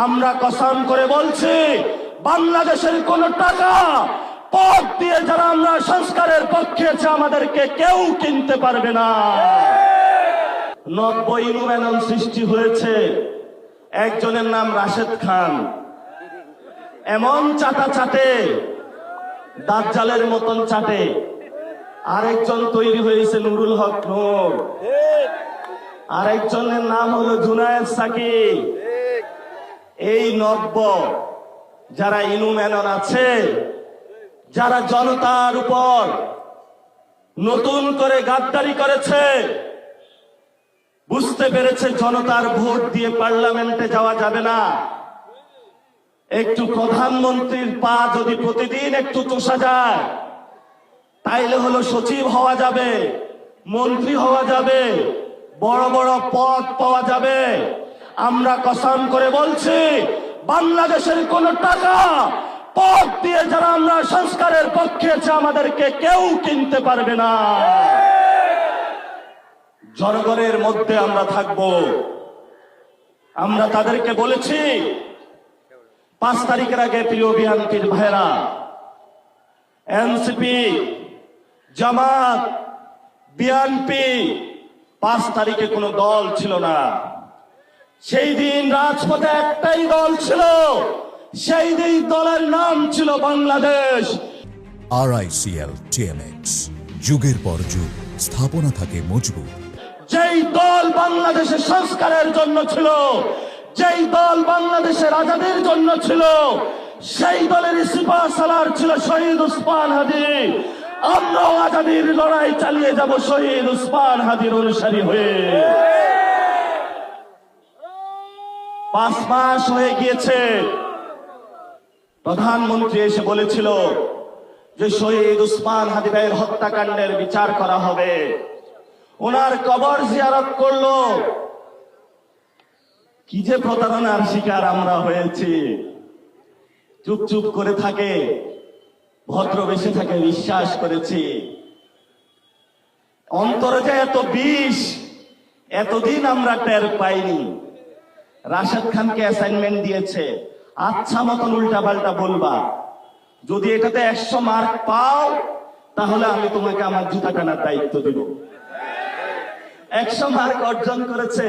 আমরা কসম করে বলছি, বাংলাদেশের কোন টাকা পথ দিয়ে যারা আমরা সংস্কারের পক্ষে আছে আমাদেরকে কেউ কিনতে পারবে না। 90 ইউনিয়ন সৃষ্টি হয়েছে, একজনের নাম রাশেদ খান, এমন চাটা চাটে, দাজ্জালের মতন চাটে। আরেকজন তৈরি হয়েছে নুরুল হক নূর, আরেকজনের নাম হলো জুনায়েদ সাকিব। এই 90 যারা ইনুম্যানন আছে, যারা জনতার উপর নতুন করে গাদ্দারি করেছে, বুঝতে পেরেছে জনতার ভোট দিয়ে পার্লামেন্টে যাওয়া যাবে না। একটু প্রধানমন্ত্রীর পা যদি প্রতিদিন একটু চষা যায়, তাইলে হলো সচিব হওয়া যাবে, মন্ত্রী হওয়া যাবে, বড় বড় পদ পাওয়া যাবে। আমরা কসম করে বলছি, বাংলাদেশের কোন টাকা পথ দিয়ে যারা আমরা সংস্কারের পক্ষে আছে আমাদেরকে কেউ কিনতে পারবে না। জনগণের মধ্যে আমরা থাকব। আমরা তাদেরকে বলেছি 5 তারিখের আগে, প্রিয় বিএনপির ভাইরা, এনসিপি, জামাত, বিএনপি 5 তারিখে কোনো দল ছিল না। সেই দিন রাজপথে একটাই দল ছিল, সেই দিন দলের নাম ছিল বাংলাদেশ। RICL TMX, যুগের পর যুগ স্থাপনা থাকে মজবুত। যেই দল বাংলাদেশের সংস্কারের জন্য ছিল, যেই দল বাংলাদেশের আজাদির জন্য ছিল, সেই দলের সিপাহ সালার ছিল শহীদ উসমান হাদি। আমরাও আজাদির লড়াই চালিয়ে যাব শহীদ উসমান হাদির অনুসারী হয়ে। 5 মাস হয়ে গিয়েছে, প্রধানমন্ত্রী এসে বলেছিল যে শহীদ উসমান হাদি ভাইয়ের হত্যাকাণ্ডের বিচার করা হবে। ওনার কবর জিয়ারত করলো। কি যে প্রতারণার শিকার আমরা হয়েছি। চুপ চুপ করে থাকে, ভদ্র বেশে থাকে, বিশ্বাস করেছি। অন্তরে যে এত বিষ, এতদিন আমরা টের পাইনি। রাশেদ খানকে অ্যাসাইনমেন্ট দিয়েছে, আচ্ছা মতন উল্টা পাল্টা বলবা, যদি এটাতে 100 মার্ক পাও তাহলে আমি তোমাকে আমার জুতা টানার দায়িত্ব দেব। 100 মার্ক অর্জন করেছে।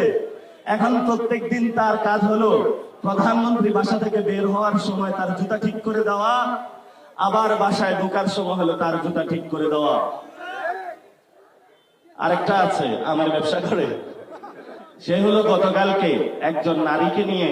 এখন প্রত্যেক দিন তার কাজ হলো প্রধানমন্ত্রী বাসা থেকে বের হওয়ার সময় তার জুতা ঠিক করে দেওয়া, আবার বাসায় ঢোকার সময় হলো তার জুতা ঠিক করে দেওয়া। আরেকটা আছে, আমার ব্যবসা করে, সে হলো গতকালকে একজন নারীকে নিয়ে